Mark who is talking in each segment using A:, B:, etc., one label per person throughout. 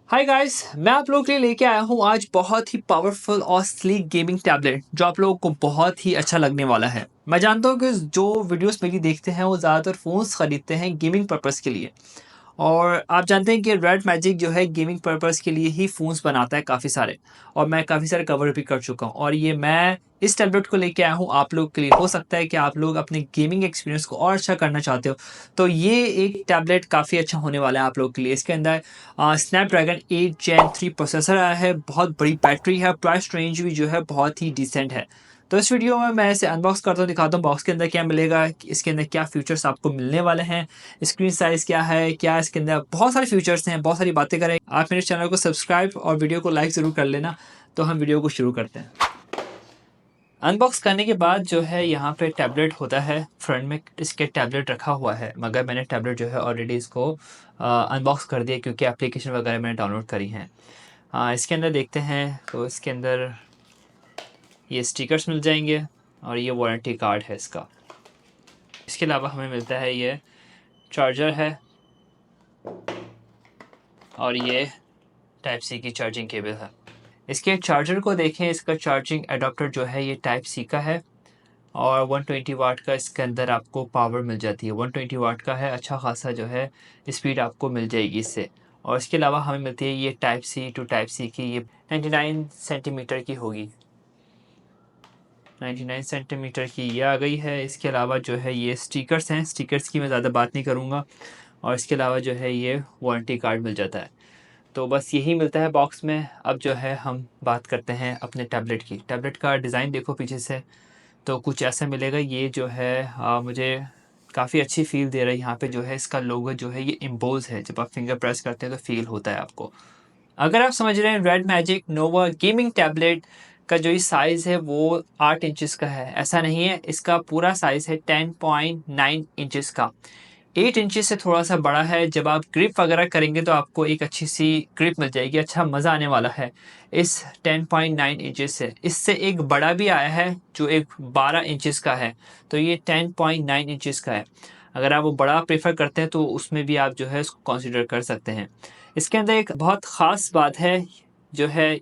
A: Hi guys, मैं आप लोगों के लिए लेके आया हूँ आज बहुत ही पावरफुल और स्लीक गेमिंग टैबलेट जो आप लोगों को बहुत ही अच्छा लगने वाला है। मैं जानता हूँ कि जो वीडियोस मेरी देखते हैं वो ज़्यादातर फ़ोन्स ख़रीदते हैं गेमिंग पर्पस के लिए। और आप जानते हैं कि रेड मैजिक जो है गेमिंग पर्पस के लिए ही फ़ोन्स बनाता है काफ़ी सारे, और मैं काफ़ी सारे कवर भी कर चुका हूँ। और ये मैं इस टैबलेट को लेके आया हूँ आप लोग के लिए। हो सकता है कि आप लोग अपने गेमिंग एक्सपीरियंस को और अच्छा करना चाहते हो, तो ये एक टैबलेट काफ़ी अच्छा होने वाला है आप लोग के लिए। इसके अंदर स्नैपड्रैगन 8 जेन 3 प्रोसेसर आया है, बहुत बड़ी बैटरी है, प्राइस रेंज भी जो है बहुत ही डिसेंट है। तो इस वीडियो में मैं इसे अनबॉक्स करता हूँ, दिखाता हूँ बॉक्स के अंदर क्या मिलेगा, इसके अंदर क्या फीचर्स आपको मिलने वाले हैं, स्क्रीन साइज़ क्या है, क्या इसके अंदर बहुत सारे फीचर्स हैं, बहुत सारी बातें करें। आप मेरे चैनल को सब्सक्राइब और वीडियो को लाइक ज़रूर कर लेना। तो हम वीडियो को शुरू करते हैं। अनबॉक्स करने के बाद जो है यहाँ पे टैबलेट होता है, फ्रंट में इसके टैबलेट रखा हुआ है, मगर मैंने टैबलेट जो है ऑलरेडी इसको अनबॉक्स कर दिया क्योंकि एप्लीकेशन वगैरह मैंने डाउनलोड करी हैं। इसके अंदर देखते हैं तो इसके अंदर ये स्टिकर्स मिल जाएंगे और ये वारंटी कार्ड है इसका। इसके अलावा हमें मिलता है ये चार्जर है और ये टाइप सी की चार्जिंग केबल है। इसके चार्जर को देखें, इसका चार्जिंग एडाप्टर जो है ये टाइप सी का है और 120 वाट का इसके अंदर आपको पावर मिल जाती है। 120 वाट का है, अच्छा खासा जो है स्पीड आपको मिल जाएगी इससे। और इसके अलावा हमें मिलती है ये type C to type C की, ये 99 सेंटीमीटर की होगी, 99 सेंटीमीटर की ये आ गई है। इसके अलावा जो है ये स्टिकर्स हैं, स्टिकर्स की मैं ज़्यादा बात नहीं करूँगा। और इसके अलावा जो है ये वारंटी कार्ड मिल जाता है। तो बस यही मिलता है बॉक्स में। अब जो है हम बात करते हैं अपने टैबलेट की। टैबलेट का डिज़ाइन देखो पीछे से, तो कुछ ऐसा मिलेगा। ये जो है मुझे काफ़ी अच्छी फ़ील दे रहा है। यहाँ पे जो है इसका लोगो जो है ये एम्बोज है, जब आप फिंगर प्रेस करते हैं तो फ़ील होता है आपको। अगर आप समझ रहे हैं रेड मैजिक नोवा गेमिंग टैबलेट का जो ये साइज़ है वो 8 इंचेस का है, ऐसा नहीं है। इसका पूरा साइज़ है 10.9 इंचेस का। 8 इंचेस से थोड़ा सा बड़ा है। जब आप ग्रिप वगैरह करेंगे तो आपको एक अच्छी सी ग्रिप मिल जाएगी, अच्छा मज़ा आने वाला है इस 10.9 इंचेस से। इससे एक बड़ा भी आया है जो एक 12 इंचेस का है, तो ये 10.9 इंचेस का है। अगर आप वो बड़ा प्रेफर करते हैं तो उसमें भी आप जो है उसको कंसिडर कर सकते हैं। इसके अंदर एक बहुत ख़ास बात है जो है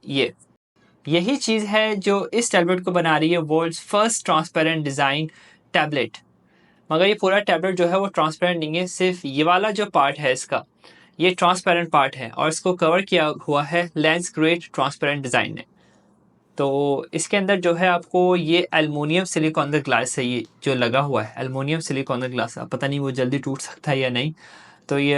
A: यही चीज़ है जो इस टैबलेट को बना रही है world's first transparent design tablet. मगर ये पूरा टैबलेट जो है वो ट्रांसपेरेंट नहीं है, सिर्फ ये वाला जो पार्ट है इसका, ये ट्रांसपेरेंट पार्ट है और इसको कवर किया हुआ है लेंस ग्रेड ट्रांसपेरेंट डिज़ाइन ने। तो इसके अंदर जो है आपको ये एल्युमिनियम सिलिकॉन का ग्लास है, ये जो लगा हुआ है एल्युमिनियम सिलिकॉन का ग्लास। अब पता नहीं वो जल्दी टूट सकता है या नहीं। तो ये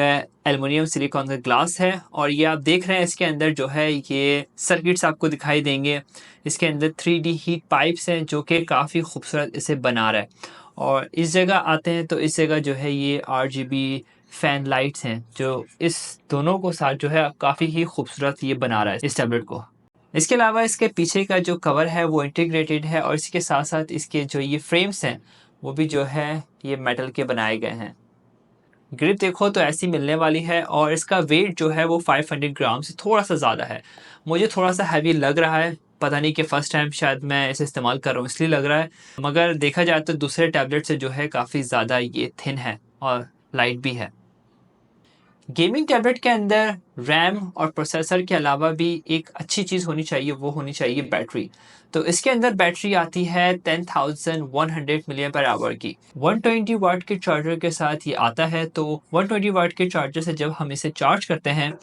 A: एल्युमिनियम सिलिकॉन का ग्लास है और ये आप देख रहे हैं इसके अंदर जो है ये सर्किट्स आपको दिखाई देंगे। इसके अंदर 3D हीट पाइप्स हैं जो कि काफ़ी खूबसूरत इसे बना रहा है। और इस जगह आते हैं तो इस जगह जो है ये RGB फैन लाइट्स हैं जो इस दोनों को साथ जो है काफ़ी ही खूबसूरत ये बना रहा है इस टैबलेट को। इसके अलावा इसके पीछे का जो कवर है वो इंटीग्रेटेड है और इसके साथ साथ इसके जो ये फ्रेम्स हैं वो भी जो है ये मेटल के बनाए गए हैं। ग्रिप देखो तो ऐसी मिलने वाली है और इसका वेट जो है वो 500 ग्राम से थोड़ा सा ज़्यादा है। मुझे थोड़ा सा हैवी लग रहा है, पता नहीं कि फ़र्स्ट टाइम शायद मैं इसे इस्तेमाल कर रहा हूँ इसलिए लग रहा है। मगर देखा जाए तो दूसरे टैबलेट से जो है काफ़ी ज़्यादा ये थिन है और लाइट भी है। गेमिंग टैबलेट के अंदर रैम और प्रोसेसर के अलावा भी एक अच्छी चीज़ होनी चाहिए, वो होनी चाहिए बैटरी। तो इसके अंदर बैटरी आती है 10,100 मिलियन पर आवर की। 120 वाट के चार्जर के साथ ये आता है। तो 120 वाट के चार्जर से जब हम इसे चार्ज करते हैं,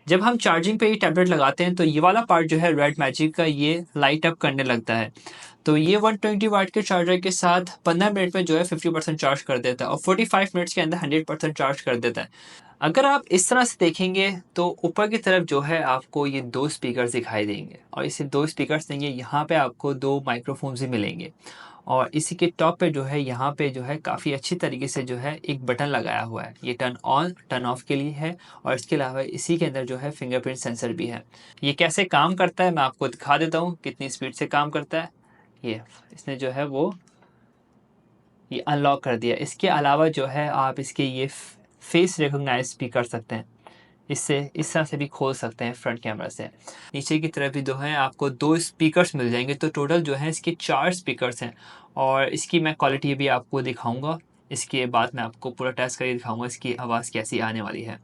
A: जब हम चार्जिंग पे ये टैबलेट लगाते हैं तो ये वाला पार्ट जो है रेड मैजिक का ये लाइट अप करने लगता है। तो ये 120 वाट के चार्जर के साथ 15 मिनट में जो है 50% चार्ज कर देता है और 45 मिनट्स के अंदर 100% चार्ज कर देता है। अगर आप इस तरह से देखेंगे तो ऊपर की तरफ जो है आपको ये दो स्पीकर्स दिखाई देंगे और इसे दो स्पीकर्स देंगे, यहाँ पे आपको दो माइक्रोफोन्स भी मिलेंगे। और इसी के टॉप पे जो है यहाँ पे जो है काफ़ी अच्छी तरीके से जो है एक बटन लगाया हुआ है, ये टर्न ऑन टर्न ऑफ के लिए है। और इसके अलावा इसी के अंदर जो है फिंगरप्रिंट सेंसर भी है। ये कैसे काम करता है मैं आपको दिखा देता हूँ, कितनी स्पीड से काम करता है। ये इसने जो है वो ये अनलॉक कर दिया। इसके अलावा जो है आप इसके ये फेस रिकॉग्नाइज भी कर सकते हैं, इससे इस तरह से भी खोल सकते हैं फ्रंट कैमरा से। नीचे की तरफ भी जो है आपको दो स्पीकर्स मिल जाएंगे, तो टोटल जो है इसके 4 स्पीकर्स हैं। और इसकी मैं क्वालिटी भी आपको दिखाऊंगा, इसके बाद मैं आपको पूरा टेस्ट करके दिखाऊंगा इसकी आवाज़ कैसी आने वाली है।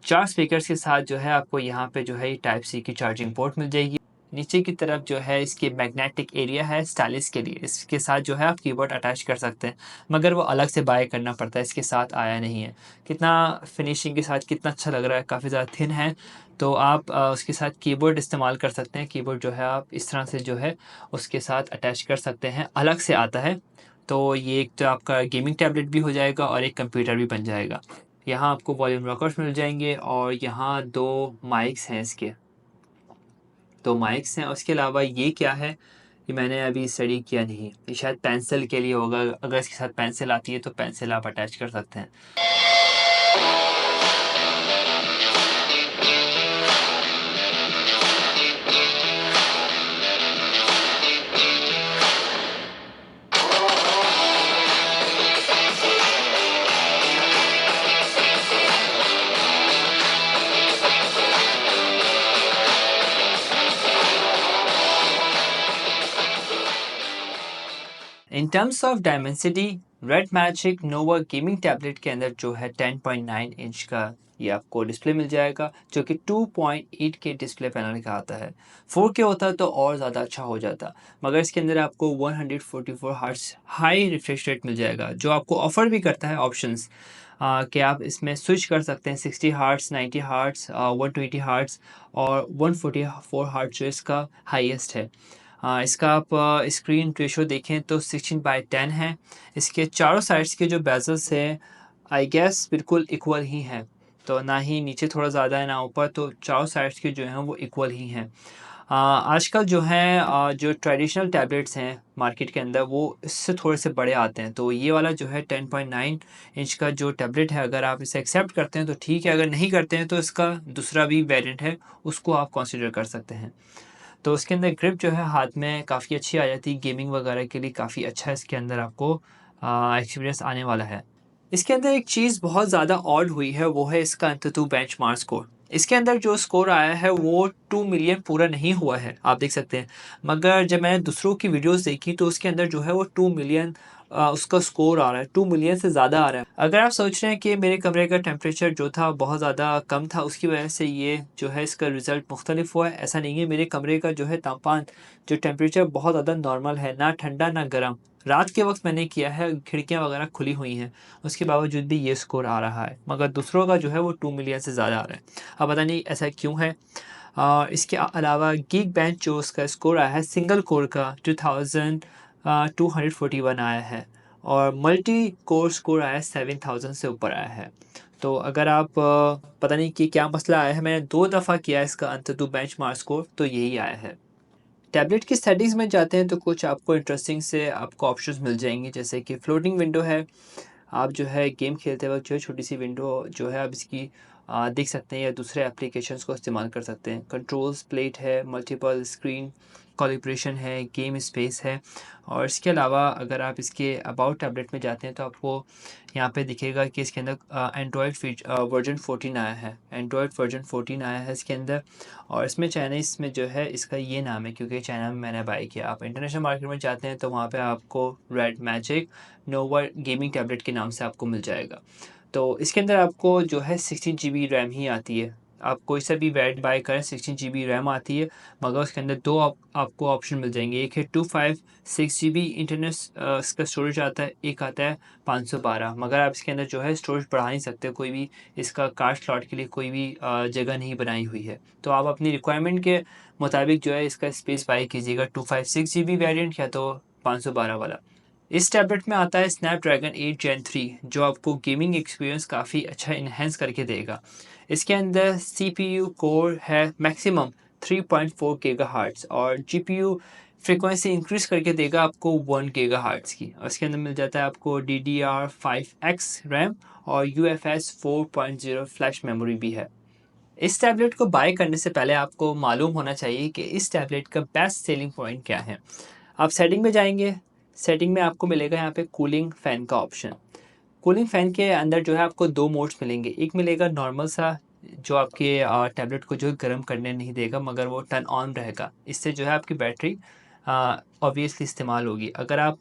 A: 4 स्पीकर्स के साथ जो है आपको यहाँ पे जो है टाइप सी की चार्जिंग पोर्ट मिल जाएगी। नीचे की तरफ जो है इसके मैग्नेटिक एरिया है स्टाइलिश के लिए, इसके साथ जो है आप कीबोर्ड अटैच कर सकते हैं, मगर वो अलग से बाय करना पड़ता है, इसके साथ आया नहीं है। कितना फिनिशिंग के साथ कितना अच्छा लग रहा है, काफ़ी ज़्यादा थिन है। तो आप उसके साथ कीबोर्ड इस्तेमाल कर सकते हैं। कीबोर्ड जो है आप इस तरह से जो है उसके साथ अटैच कर सकते हैं, अलग से आता है। तो ये एक तो आपका गेमिंग टैबलेट भी हो जाएगा और एक कंप्यूटर भी बन जाएगा। यहाँ आपको वॉल्यूम रॉकर्स मिल जाएंगे और यहाँ 2 माइक्स हैं इसके, 2 माइक्स हैं। उसके अलावा ये क्या है, ये मैंने अभी स्टडी किया नहीं, ये शायद पेंसिल के लिए होगा। अगर इसके साथ पेंसिल आती है तो पेंसिल आप अटैच कर सकते हैं। In terms of Dimensity, red magic Nova gaming tablet के अंदर जो है 10.9 इंच का ये आपको डिस्प्ले मिल जाएगा, जो कि 2.8 के डिस्प्ले पैनल का आता है। 4K होता तो और ज़्यादा अच्छा हो जाता, मगर इसके अंदर आपको 144 हर्ट्ज हाई रिफ्रेश रेट मिल जाएगा, जो आपको ऑफर भी करता है ऑप्शंस कि आप इसमें स्विच कर सकते हैं 60 हर्ट्ज, 90 हर्ट्ज, 120 हर्ट्ज और 144 हर्ट्ज जो इसका हाईएस्ट है। इसका आप स्क्रीन रेशो देखें तो 16:10 है। इसके चारों साइड्स के जो बेजल्स हैं आई गेस बिल्कुल इक्वल ही हैं, तो ना ही नीचे थोड़ा ज़्यादा है ना ऊपर, तो चारों साइड्स के जो हैं वो इक्वल ही हैं। आजकल जो है जो ट्रेडिशनल टैबलेट्स हैं मार्केट के अंदर वो इससे थोड़े से बड़े आते हैं, तो ये वाला जो है 10.9 इंच का जो टैबलेट है, अगर आप इसे एक्सेप्ट करते हैं तो ठीक है, अगर नहीं करते हैं तो इसका दूसरा भी वेरिएंट है, उसको आप कंसिडर कर सकते हैं। तो उसके अंदर ग्रिप जो है हाथ में काफ़ी अच्छी आ जाती है, गेमिंग वगैरह के लिए काफ़ी अच्छा इसके अंदर आपको एक्सपीरियंस आने वाला है। इसके अंदर एक चीज़ बहुत ज़्यादा ऑड हुई है, वो है इसका अंतुतु बेंचमार्क स्कोर। इसके अंदर जो स्कोर आया है वो 2 मिलियन पूरा नहीं हुआ है, आप देख सकते हैं। मगर जब मैंने दूसरों की वीडियोस देखी तो उसके अंदर जो है वो 2 मिलियन उसका स्कोर आ रहा है, 2 मिलियन से ज़्यादा आ रहा है। अगर आप सोच रहे हैं कि मेरे कमरे का टेम्परेचर जो था बहुत ज़्यादा कम था, उसकी वजह से ये जो है इसका रिज़ल्ट मुख्तलिफ हुआ है, ऐसा नहीं है। मेरे कमरे का जो है तापमान, जो टेम्परेचर बहुत ज़्यादा नॉर्मल है, ना ठंडा ना गर्म। रात के वक्त मैंने किया है, खिड़कियाँ वगैरह खुली हुई हैं, उसके बावजूद भी ये स्कोर आ रहा है, मगर दूसरों का जो है वो 2 मिलियन से ज़्यादा आ रहा है। अब पता नहीं ऐसा क्यों है। इसके अलावा गीक बेंच जो उसका स्कोर आया है सिंगल कोर का 2241 आया है, और मल्टी कोर स्कोर आया है 7000 से ऊपर आया है। तो अगर आप पता नहीं कि क्या मसला आया है, मैंने 2 दफ़ा किया इसका अंततु बेंचमार्क स्कोर, तो यही आया है। टैबलेट की सेटिंग्स में जाते हैं तो कुछ आपको इंटरेस्टिंग से आपको ऑप्शंस मिल जाएंगे, जैसे कि फ्लोटिंग विंडो है। आप जो है गेम खेलते वक्त जो है छोटी सी विंडो जो है आप इसकी देख सकते हैं या दूसरे एप्लीकेशंस को इस्तेमाल कर सकते हैं। कंट्रोल्स प्लेट है, मल्टीपल स्क्रीन कॉलिब्रेशन है, गेम स्पेस है। और इसके अलावा अगर आप इसके अबाउट टैबलेट में जाते हैं तो आपको यहाँ पे दिखेगा कि इसके अंदर एंड्रॉयड वर्जन 14 आया है, एंड्रॉयड वर्जन 14 आया है इसके अंदर। और इसमें चाइनीज़ में जो है इसका ये नाम है, क्योंकि चाइना में मैंने बाई किया। आप इंटरनेशनल मार्केट में जाते हैं तो वहाँ पे आपको रेड मैजिक नोवा गेमिंग टैबलेट के नाम से आपको मिल जाएगा। तो इसके अंदर आपको जो है 16 GB रैम ही आती है। आप कोई सा भी वेरिएंट बाय करें 16 GB रैम आती है, मगर उसके अंदर 2 आपको ऑप्शन मिल जाएंगे। एक है 256 GB इंटरनल इसका स्टोरेज आता है, एक आता है 512, मगर आप इसके अंदर जो है स्टोरेज बढ़ा नहीं सकते, कोई भी इसका कार्ड स्लॉट के लिए कोई भी जगह नहीं बनाई हुई है। तो आप अपनी रिक्वायरमेंट के मुताबिक जो है इसका स्पेस बाय कीजिएगा, 256 GB वेरिएंट या तो 512 वाला। इस टैबलेट में आता है स्नैपड्रैगन 8 Gen 3, जो आपको गेमिंग एक्सपीरियंस काफ़ी अच्छा इन्हेंस करके देगा। इसके अंदर CPU कोर है मैक्सिमम 3.4 गीगाहर्ट्ज़, और GPU फ्रीक्वेंसी इंक्रीज करके देगा आपको 1 गीगाहर्ट्ज़ की। और इसके अंदर मिल जाता है आपको DDR5X रैम और UFS 4.0 फ्लैश मेमोरी भी है। इस टैबलेट को बाय करने से पहले आपको मालूम होना चाहिए कि इस टैबलेट का बेस्ट सेलिंग पॉइंट क्या है। आप सेटिंग में जाएंगे, सेटिंग में आपको मिलेगा यहाँ पे कूलिंग फ़ैन का ऑप्शन। कूलिंग फ़ैन के अंदर जो है आपको 2 मोड्स मिलेंगे। एक मिलेगा नॉर्मल सा, जो आपके टैबलेट को जो है गर्म करने नहीं देगा, मगर वो टर्न ऑन रहेगा। इससे जो है आपकी बैटरी ऑब्वियसली इस्तेमाल होगी। अगर आप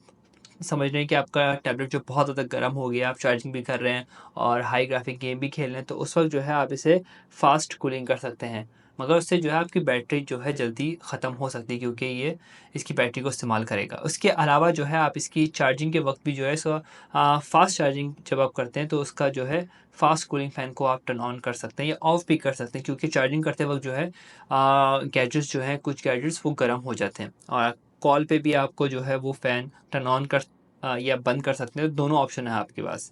A: समझ रहे हैं कि आपका टैबलेट जो बहुत ज़्यादा गर्म हो गया, आप चार्जिंग भी कर रहे हैं और हाई ग्राफिक गेम भी खेल रहे हैं, तो उस वक़्त जो है आप इसे फ़ास्ट कूलिंग कर सकते हैं। मगर उससे जो है आपकी बैटरी जो है जल्दी ख़त्म हो सकती है, क्योंकि ये इसकी बैटरी को इस्तेमाल करेगा। उसके अलावा जो है आप इसकी चार्जिंग के वक़्त भी जो है फ़ास्ट चार्जिंग जब आप करते हैं तो उसका जो है फ़ास्ट कूलिंग फ़ैन को आप टर्न ऑन कर सकते हैं या ऑफ़ भी कर सकते हैं, क्योंकि चार्जिंग करते वक़्त जो है गैजेट्स जो हैं, कुछ गैजेट्स वो गर्म हो जाते हैं और कॉल पे भी आपको जो है वो फ़ैन टर्न ऑन या बंद कर सकते हैं, दोनों ऑप्शन है आपके पास।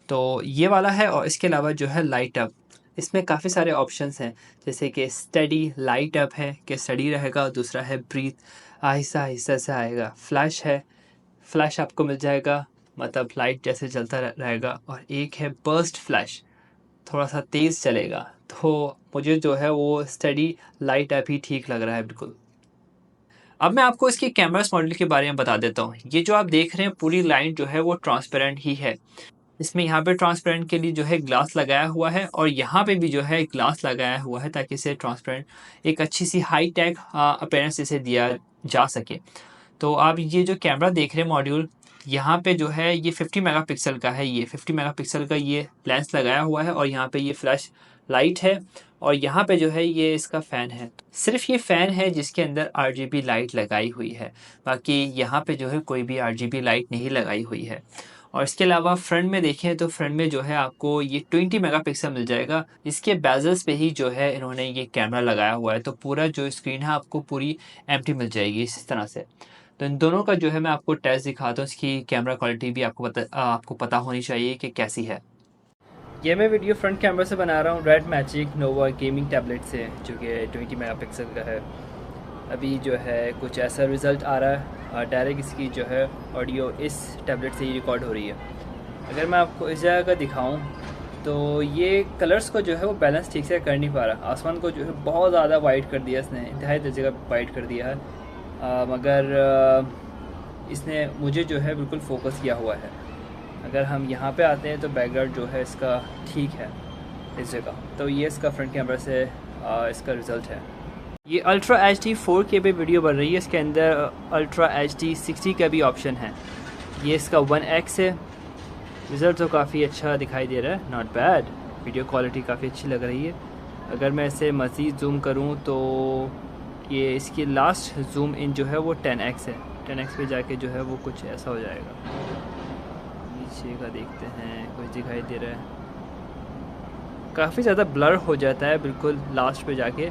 A: तो ये वाला है और इसके अलावा जो है लाइट अप, इसमें काफ़ी सारे ऑप्शंस हैं, जैसे कि स्टडी लाइट अप है कि स्टडी रहेगा, दूसरा है ब्रीथ, आहिस्ता-आहिस्ता से आएगा, फ्लैश है, फ्लैश आपको मिल जाएगा, मतलब लाइट जैसे जलता रहेगा, और एक है बर्स्ट फ्लैश, थोड़ा-सा तेज़ चलेगा। तो मुझे जो है वो स्टडी लाइट अप ही ठीक लग रहा है बिल्कुल। अब मैं आपको इसके कैमरास मॉडल के बारे में बता देता हूँ। ये जो आप देख रहे हैं पूरी लाइन जो है वो ट्रांसपेरेंट ही है। इसमें यहाँ पे ट्रांसपेरेंट के लिए जो है ग्लास लगाया हुआ है और यहाँ पे भी जो है ग्लास लगाया हुआ है, ताकि इसे ट्रांसपेरेंट एक अच्छी सी हाई टेक अपीयरेंस इसे दिया जा सके। तो आप ये जो कैमरा देख रहे हैं मॉड्यूल, यहाँ पे जो है ये 50 मेगापिक्सल का है, ये 50 मेगापिक्सल का ये लेंस लगाया हुआ है और यहाँ पे ये फ्लैश लाइट है और यहाँ पे जो है ये इसका फ़ैन है। सिर्फ ये फ़ैन है जिसके अंदर आरजीबी लाइट लगाई हुई है, बाकी यहाँ पे जो है कोई भी आरजीबी लाइट नहीं लगाई हुई है। और इसके अलावा फ्रंट में देखें तो फ्रंट में जो है आपको ये 20 मेगापिक्सल मिल जाएगा। इसके बेजल्स पे ही जो है इन्होंने ये कैमरा लगाया हुआ है, तो पूरा जो स्क्रीन है आपको पूरी एम्प्टी मिल जाएगी इस तरह से। तो इन दोनों का जो है मैं आपको टेस्ट दिखाता हूँ, इसकी कैमरा क्वालिटी भी आपको पता होनी चाहिए कि कैसी है। ये मैं वीडियो फ्रंट कैमरा से बना रहा हूँ, रेड मैजिक नोवा गेमिंग टैबलेट से, जो कि 20 मेगापिक्सल का है। अभी जो है कुछ ऐसा रिज़ल्ट आ रहा है, डायरेक्ट इसकी जो है ऑडियो इस टैबलेट से ही रिकॉर्ड हो रही है। अगर मैं आपको इस जगह का दिखाऊं तो ये कलर्स को जो है वो बैलेंस ठीक से कर नहीं पा रहा। आसमान को जो है बहुत ज़्यादा वाइट कर दिया इसने, इंतहाई दर्जे का वाइट कर दिया है, मगर इसने मुझे जो है बिल्कुल फोकस किया हुआ है। अगर हम यहाँ पे आते हैं तो बैकग्राउंड जो है इसका ठीक है इस जगह। तो ये इसका फ्रंट कैमरा से इसका रिज़ल्ट है। ये अल्ट्रा एच डी 4K पे वीडियो बन रही है, इसके अंदर अल्ट्रा एच डी 60 का भी ऑप्शन है। ये इसका 1x है। रिज़ल्ट तो काफ़ी अच्छा दिखाई दे रहा है, नॉट बैड, वीडियो क्वालिटी काफ़ी अच्छी लग रही है। अगर मैं इसे मज़ीद जूम करूं तो ये इसकी लास्ट जूम इन जो है वो 10x है। 10x पे जाके जो है वो कुछ ऐसा हो जाएगा। नीचे का देखते हैं, कुछ दिखाई दे रहा है, काफ़ी ज़्यादा ब्लर हो जाता है बिल्कुल लास्ट पे जाके।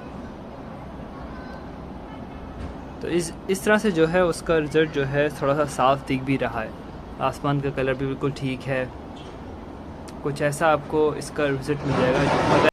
A: तो इस तरह से जो है उसका रिज़ल्ट जो है थोड़ा सा साफ दिख भी रहा है। आसमान का कलर भी बिल्कुल ठीक है, कुछ ऐसा आपको इसका रिज़ल्ट मिल जाएगा।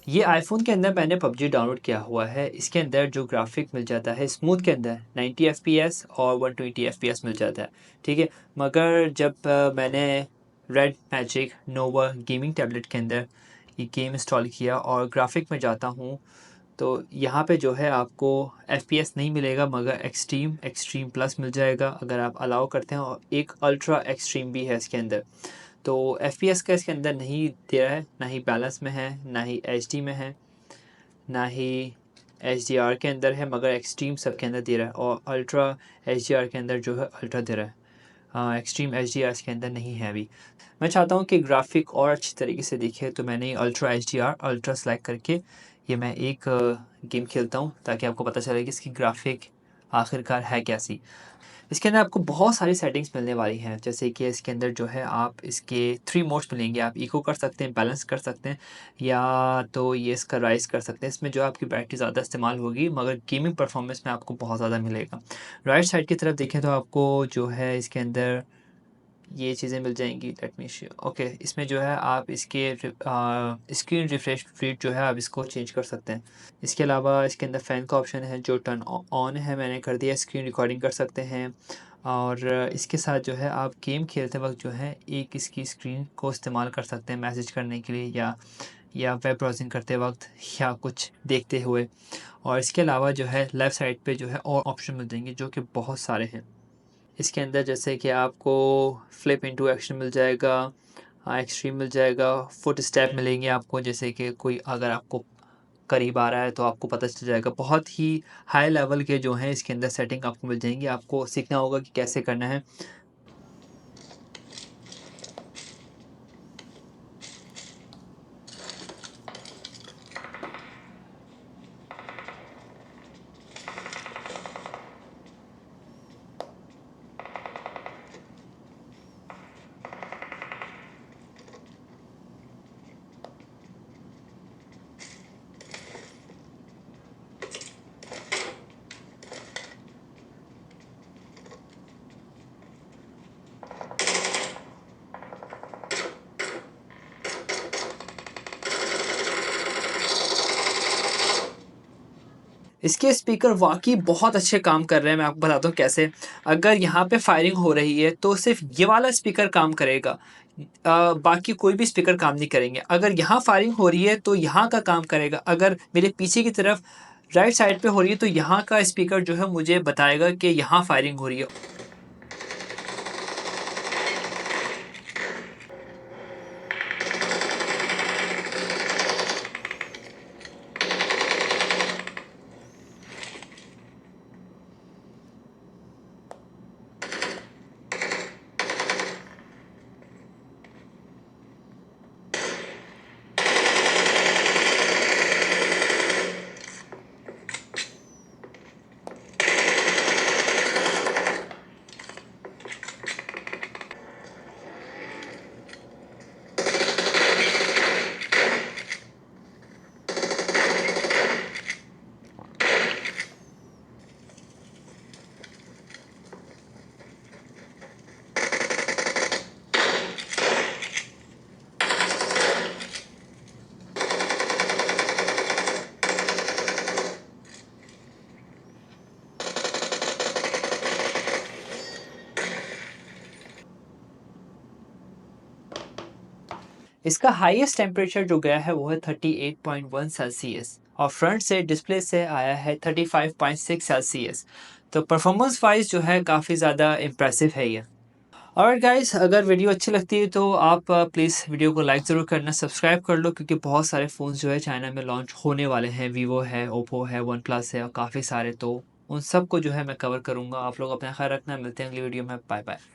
A: ये आईफ़ोन के अंदर मैंने पबजी डाउनलोड किया हुआ है। इसके अंदर जो ग्राफ़िक मिल जाता है स्मूथ के अंदर 90 एफपीएस और 120 एफपीएस मिल जाता है, ठीक है। मगर जब मैंने रेड मैजिक नोवा गेमिंग टैबलेट के अंदर ये गेम इंस्टॉल किया और ग्राफ़िक में जाता हूँ, तो यहाँ पे जो है आपको एफपीएस नहीं मिलेगा, मगर एक्सट्रीम प्लस मिल जाएगा अगर आप अलाउ करते हैं, और एक अल्ट्रा एक्सट्रीम भी है इसके अंदर। तो एफपीएस का इसके अंदर नहीं दे रहा है, ना ही बैलेंस में है, ना ही एचडी में है, ना ही एचडीआर के अंदर है, मगर एक्सट्रीम सब के अंदर दे रहा है। और अल्ट्रा एचडीआर के अंदर जो है अल्ट्रा दे रहा है, एक्सट्रीम एचडीआर इसके अंदर नहीं है अभी। मैं चाहता हूँ कि ग्राफिक और अच्छी तरीके से दिखे, तो मैंने अल्ट्रा एचडीआर अल्ट्रा सेलेक्ट करके ये मैं एक गेम खेलता हूँ, ताकि आपको पता चले कि इसकी ग्राफिक आखिरकार है कैसी। इसके अंदर आपको बहुत सारी सेटिंग्स मिलने वाली हैं, जैसे कि इसके अंदर जो है आप इसके 3 मोड्स मिलेंगे। आप इको कर सकते हैं, बैलेंस कर सकते हैं, या तो ये इसका राइज़ कर सकते हैं। इसमें जो आपकी बैटरी ज़्यादा इस्तेमाल होगी, मगर गेमिंग परफॉर्मेंस में आपको बहुत ज़्यादा मिलेगा। राइट साइड की तरफ देखें तो आपको जो है इसके अंदर ये चीज़ें मिल जाएंगी। लेट मी शो, ओके, इसमें जो है आप इसके स्क्रीन रिफ्रेश रेट जो है आप इसको चेंज कर सकते हैं। इसके अलावा इसके अंदर फ़ैन का ऑप्शन है जो टर्न ऑन है, मैंने कर दिया। स्क्रीन रिकॉर्डिंग कर सकते हैं, और इसके साथ जो है आप गेम खेलते वक्त जो है एक इसकी स्क्रीन को इस्तेमाल कर सकते हैं मैसेज करने के लिए, या या वेब ब्राउजिंग करते वक्त या कुछ देखते हुए। और इसके अलावा जो है लेफ़्ट साइड पे जो है और ऑप्शन मिल जाएंगे जो कि बहुत सारे हैं। इसके अंदर जैसे कि आपको फ्लिप इनटू एक्शन मिल जाएगा, एक्सट्रीम मिल जाएगा, फुट स्टेप मिलेंगे आपको, जैसे कि कोई अगर आपको करीब आ रहा है तो आपको पता चल जाएगा। बहुत ही हाई लेवल के जो हैं इसके अंदर सेटिंग आपको मिल जाएंगी, आपको सीखना होगा कि कैसे करना है। इसके स्पीकर वाक़ई बहुत अच्छे काम कर रहे हैं, मैं आपको बताता हूँ कैसे। अगर यहाँ पे फायरिंग हो रही है तो सिर्फ़ ये वाला स्पीकर काम करेगा। बाकी कोई भी स्पीकर काम नहीं करेंगे। अगर यहाँ फायरिंग हो रही है तो यहाँ का काम करेगा। अगर मेरे पीछे की तरफ राइट साइड पे हो रही है तो यहाँ का स्पीकर जो है मुझे बताएगा कि यहाँ फायरिंग हो रही है। इसका हाईएस्ट टेम्परेचर जो गया है वो है 38.1 सेल्सियस और फ्रंट से डिस्प्ले से आया है 35.6 सेल्सियस। तो परफॉर्मेंस वाइज जो है काफ़ी ज़्यादा इम्प्रेसिव है ये। ऑलराइट गाइस, अगर वीडियो अच्छी लगती है तो आप प्लीज़ वीडियो को लाइक ज़रूर करना, सब्सक्राइब कर लो, क्योंकि बहुत सारे फ़ोन्स जो है चाइना में लॉन्च होने वाले हैं। वीवो है, ओप्पो है, वन प्लस है और काफ़ी सारे, तो उन सब को जो है मैं कवर करूँगा। आप लोग अपना ख्याल रखना, मिलते हैं अगली वीडियो में। Bye bye.